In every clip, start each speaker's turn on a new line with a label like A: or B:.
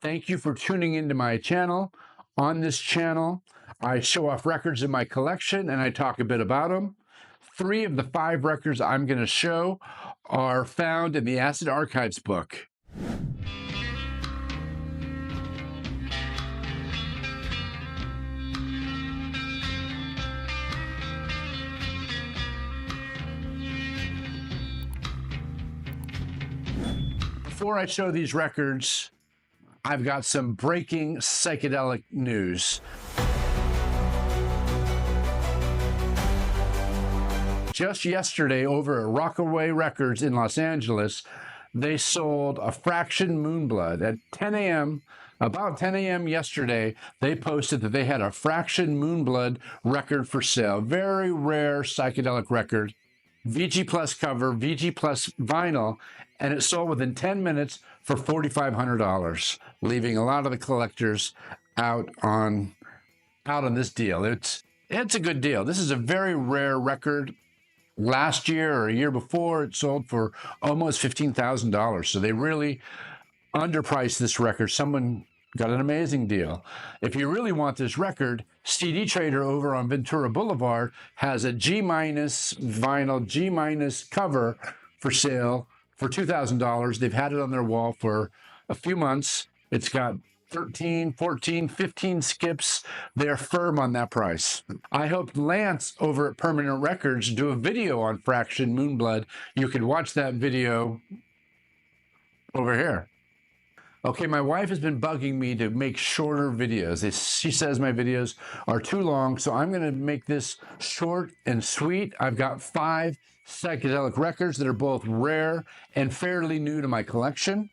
A: Thank you for tuning into my channel. On this channel, I show off records in my collection and I talk a bit about them. 3 of the 5 records I'm going to show are found in the Acid Archives book. Before I show these records, I've got some breaking psychedelic news. Just yesterday, over at Rockaway Records in Los Angeles, they sold a fraction Moonblood at 10 a.m. About 10 a.m. yesterday, they posted that they had a fraction Moonblood record for sale. Very rare psychedelic record. VG Plus cover, VG Plus vinyl, and it sold within 10 minutes for $4,500, leaving a lot of the collectors out on this deal. It's a good deal. This is a very rare record. Last year or a year before, it sold for almost $15,000. So they really underpriced this record. Someone got an amazing deal. If you really want this record, CD Trader over on Ventura Boulevard has a G- vinyl G- cover for sale for $2,000. They've had it on their wall for a few months. It's got 13, 14, 15 skips. They're firm on that price. I hope Lance over at Permanent Records do a video on Fraction Moonblood. You can watch that video over here. Okay, my wife has been bugging me to make shorter videos. She says my videos are too long, so I'm going to make this short and sweet. I've got 5 psychedelic records that are both rare and fairly new to my collection.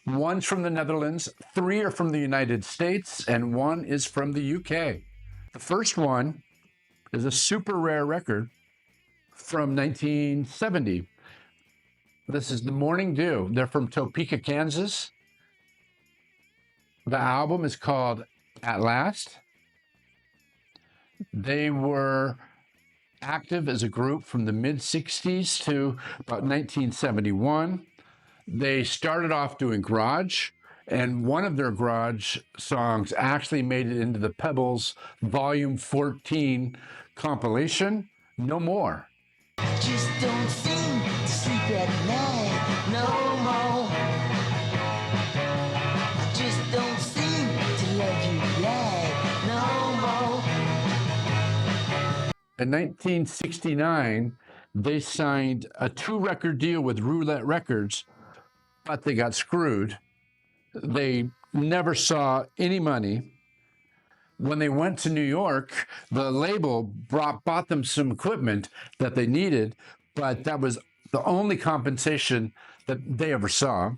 A: 1's from the Netherlands, 3 are from the United States, and 1 is from the UK. The first one is a super rare record from 1970. This is The Morning Dew. They're from Topeka, Kansas. The album is called At Last. They were active as a group from the mid-60s to about 1971. They started off doing garage, and one of their garage songs actually made it into the Pebbles Volume 14 compilation, No More.
B: I just don't seem to sleep at night no more. I just don't seem to love you right no more.
A: In 1969, they signed a 2-record deal with Roulette Records, but they got screwed. They never saw any money. When they went to New York, the label bought them some equipment that they needed, but that was the only compensation that they ever saw.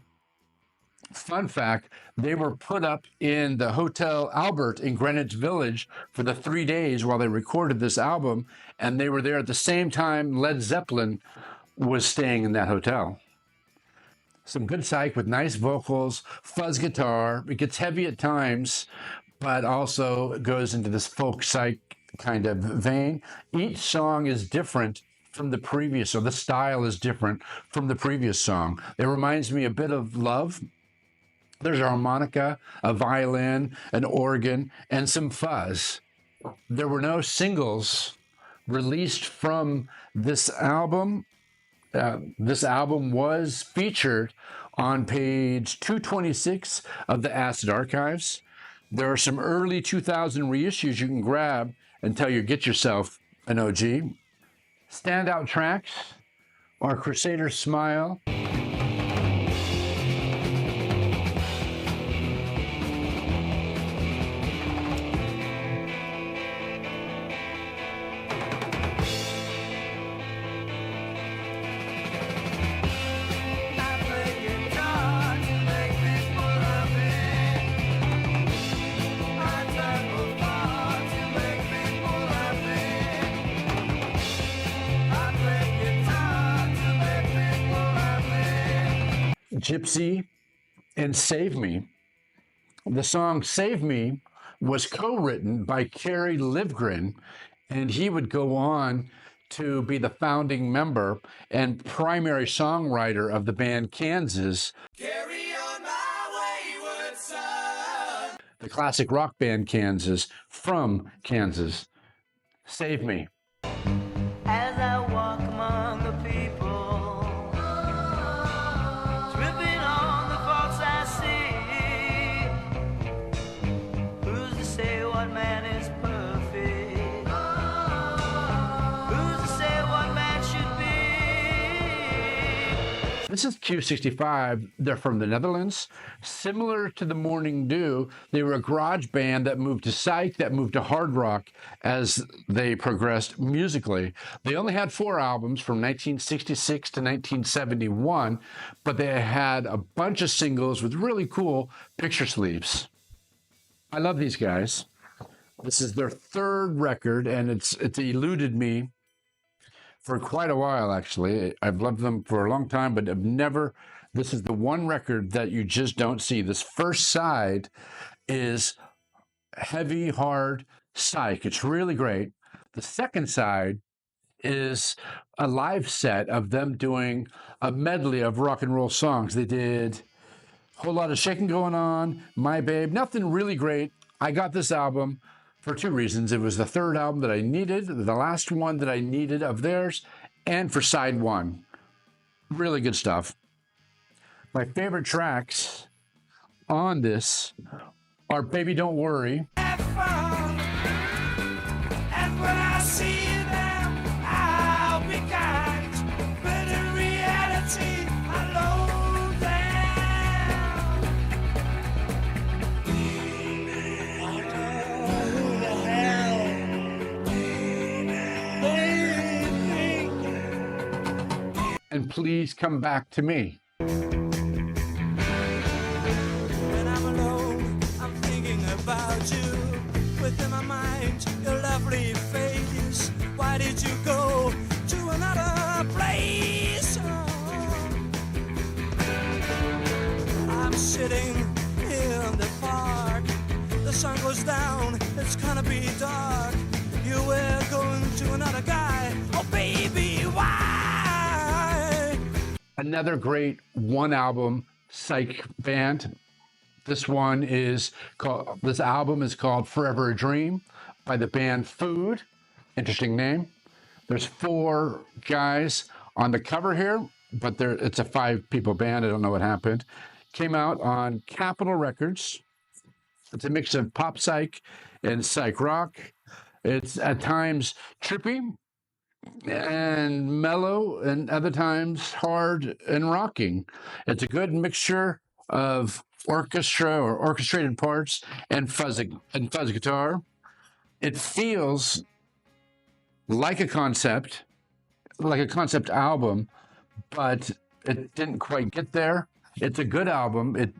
A: Fun fact, they were put up in the Hotel Albert in Greenwich Village for the 3 days while they recorded this album, and they were there at the same time Led Zeppelin was staying in that hotel. Some good psych with nice vocals, fuzz guitar. It gets heavy at times, but also goes into this folk psych kind of vein. Each song is different from the previous, so the style is different from the previous song. It reminds me a bit of Love. There's a harmonica, a violin, an organ, and some fuzz. There were no singles released from this album. This album was featured on page 226 of the Acid Archives. There are some early 2000 reissues you can grab until you get yourself an OG. Standout tracks are Crusader's Smile, Gypsy, and Save Me. The song Save Me was co-written by Kerry Livgren, and he would go on to be the founding member and primary songwriter of the band Kansas.
C: Carry on my wayward son.
A: the classic rock band Kansas from Kansas. Save Me.
B: As I walk among the people, tripping on the faults I see. Who's to say what man is perfect? Who's to say what man should be?
A: This is Q65. They're from the Netherlands. Similar to the Morning Dew, they were a garage band that moved to Psych, that moved to hard rock as they progressed musically. They only had 4 albums from 1966 to 1971, but they had a bunch of singles with really cool picture sleeves. I love these guys. This is their 3rd record, and it's eluded me for quite a while, actually. I've loved them for a long time, but I've never, this is the one record that you just don't see. This first side is heavy, hard Psych. It's really great. The second side is a live set of them doing a medley of rock and roll songs. They did a whole lot of shaking going on, My Babe, nothing really great. I got this album for 2 reasons. It was the 3rd album that I needed, the last one that I needed of theirs, and for side 1. Really good stuff. My favorite tracks on this are Baby Don't Worry.
C: Have fun, and when I see them, I'll be kind. But in reality, I loathe them.
A: And Please Come Back to Me.
C: When I'm alone, I'm thinking about you. Within my mind, your lovely face. Why did you go to another place? I'm sitting in the park. The sun goes down, it's gonna be dark. You were going to another guy. Oh, baby, why?
A: Another great one album Psych band. This album is called Forever a Dream by the band Food. Interesting name. There's 4 guys on the cover here, but it's a 5-people band. I don't know what happened. Came out on Capitol Records. It's a mix of pop psych and psych rock. It's at times trippy and mellow, and other times hard and rocking. It's a good mixture of orchestra or orchestrated parts and fuzz guitar. It feels like a concept album, but it didn't quite get there. It's a good album.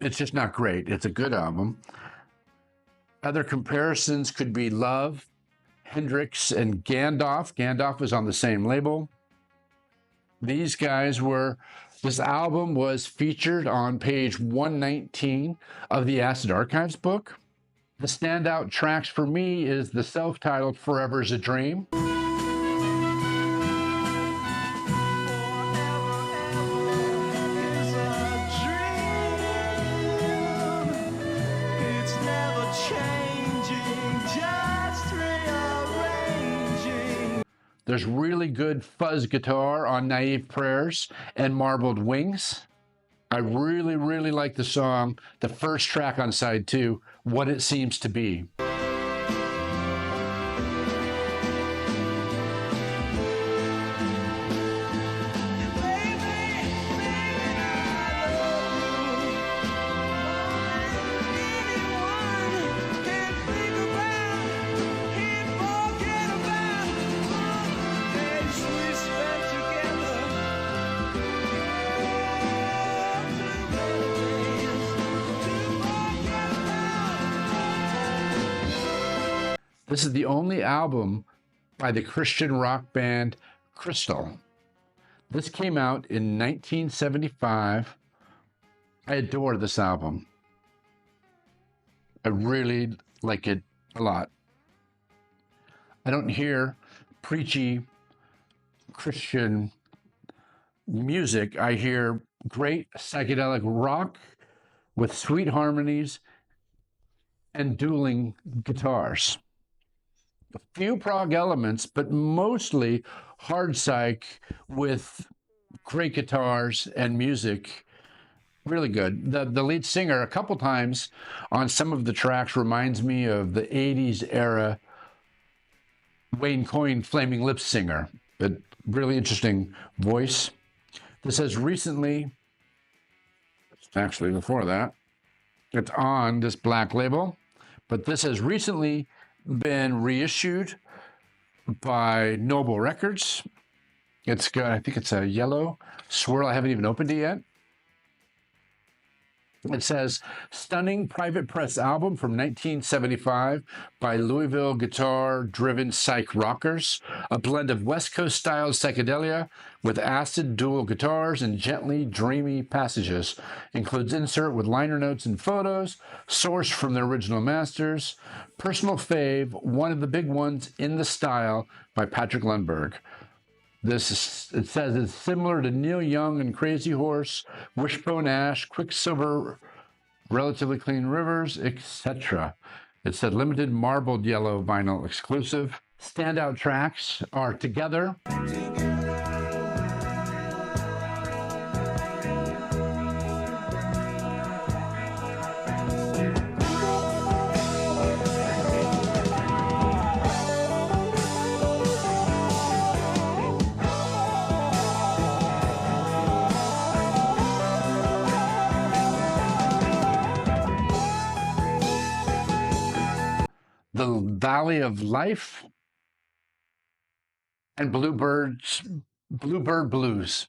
A: It's just not great. It's a good album. Other comparisons could be Love, Hendrix, and Gandalf. Gandalf was on the same label. This album was featured on page 119 of the Acid Archives book. The standout tracks for me is the self-titled Forever's a Dream. There's really good fuzz guitar on Naive Prayers and Marbled Wings. I really, really like the song, the first track on side 2, What It Seems to Be. This is the only album by the Christian rock band Kristyl. This came out in 1975. I adore this album. I really like it a lot. I don't hear preachy Christian music. I hear great psychedelic rock with sweet harmonies and dueling guitars. A few prog elements, but mostly hard psych with great guitars and music. Really good. The lead singer, a couple times on some of the tracks, reminds me of the 80s era Wayne Coyne Flaming Lips singer. But really interesting voice. This has recently, actually before that, it's on this black label, but this has recently been reissued by Noble Records. It's got, I think it's a yellow swirl. I haven't even opened it yet. It says, stunning private press album from 1975 by Louisville guitar-driven Psych rockers. A blend of West Coast style psychedelia with acid dual guitars and gently dreamy passages. Includes insert with liner notes and photos, sourced from the original masters. Personal fave, one of the big ones in the style by Patrick Lundberg. It says it's similar to Neil Young and Crazy Horse, Wishbone Ash, Quicksilver, Relatively Clean Rivers, etc. It said limited marbled yellow vinyl exclusive. Standout tracks are Together, The Valley of Life, and Bluebird Blues.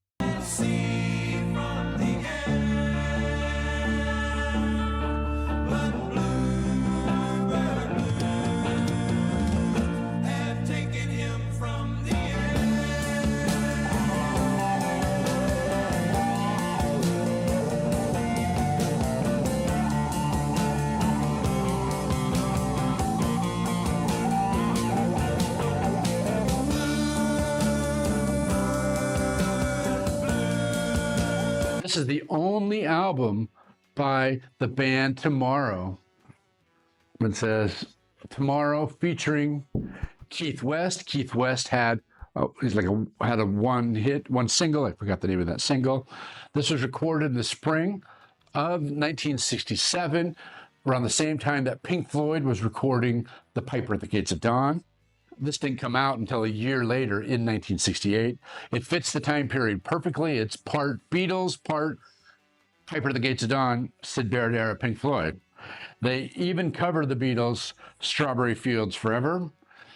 A: This is the only album by the band Tomorrow. It says Tomorrow featuring Keith West. Keith West had had a one single. I forgot the name of that single. This was recorded in the spring of 1967, around the same time that Pink Floyd was recording The Piper at the Gates of Dawn. This didn't come out until a year later in 1968. It fits the time period perfectly. It's part Beatles, part Piper at the Gates of Dawn, Syd Barrett era Pink Floyd. They even covered the Beatles' Strawberry Fields Forever.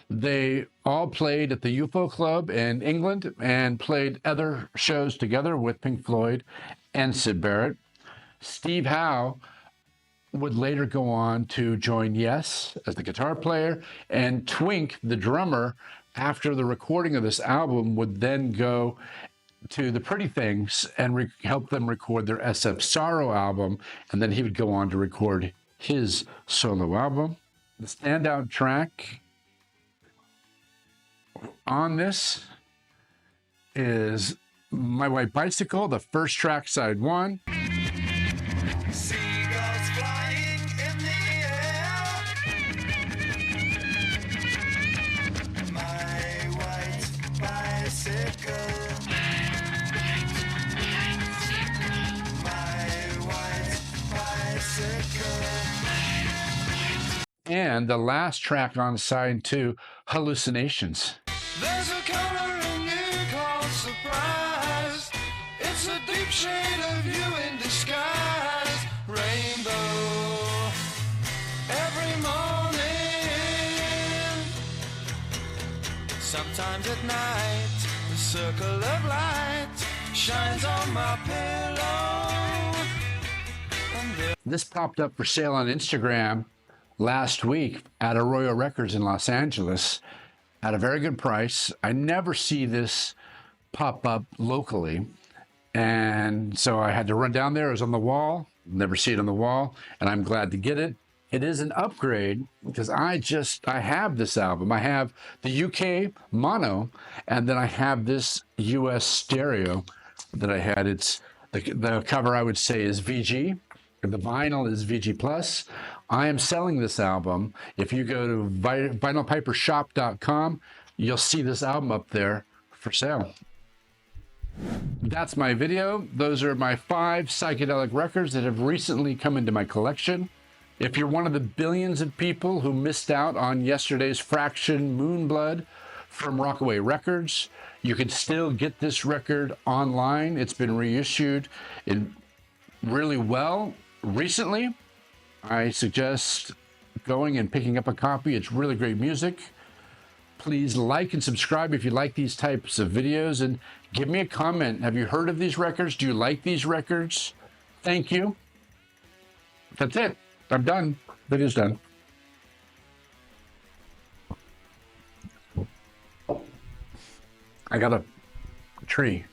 A: They all played at the UFO Club in England and played other shows together with Pink Floyd and Syd Barrett. Steve Howe would later go on to join Yes as the guitar player, and Twink, the drummer, after the recording of this album, would then go to the Pretty Things and help them record their SF Sorrow album, and then he would go on to record his solo album. The standout track on this is My White Bicycle, the first track, side one.
C: Seagulls flying in the air. My white bicycle. My white bicycle.
A: And the last track on side two, Hallucinations.
C: There's a color in you called surprise. It's a deep shade of you in disguise. Rainbow every morning. Sometimes at night, the circle of light shines on my pillow.
A: This popped up for sale on Instagram last week at Rockaway Records in Los Angeles at a very good price. I never see this pop up locally, and so I had to run down there. It was on the wall, never see it on the wall, and I'm glad to get it. It is an upgrade because I have this album. I have the UK mono, and then I have this US stereo that I had. It's the cover, I would say, is VG, The vinyl is VG Plus. I am selling this album. If you go to vinylpipershop.com, you'll see this album up there for sale. That's my video. Those are my 5 psychedelic records that have recently come into my collection. If you're one of the billions of people who missed out on yesterday's Fraction Moonblood from Rockaway Records, you can still get this record online. It's been reissued really well recently. I suggest going and picking up a copy. It's really great music. Please like and subscribe if you like these types of videos, and give me a comment. Have you heard of these records? Do you like these records? Thank you. That's it. I'm done. Video's done. I got a tree.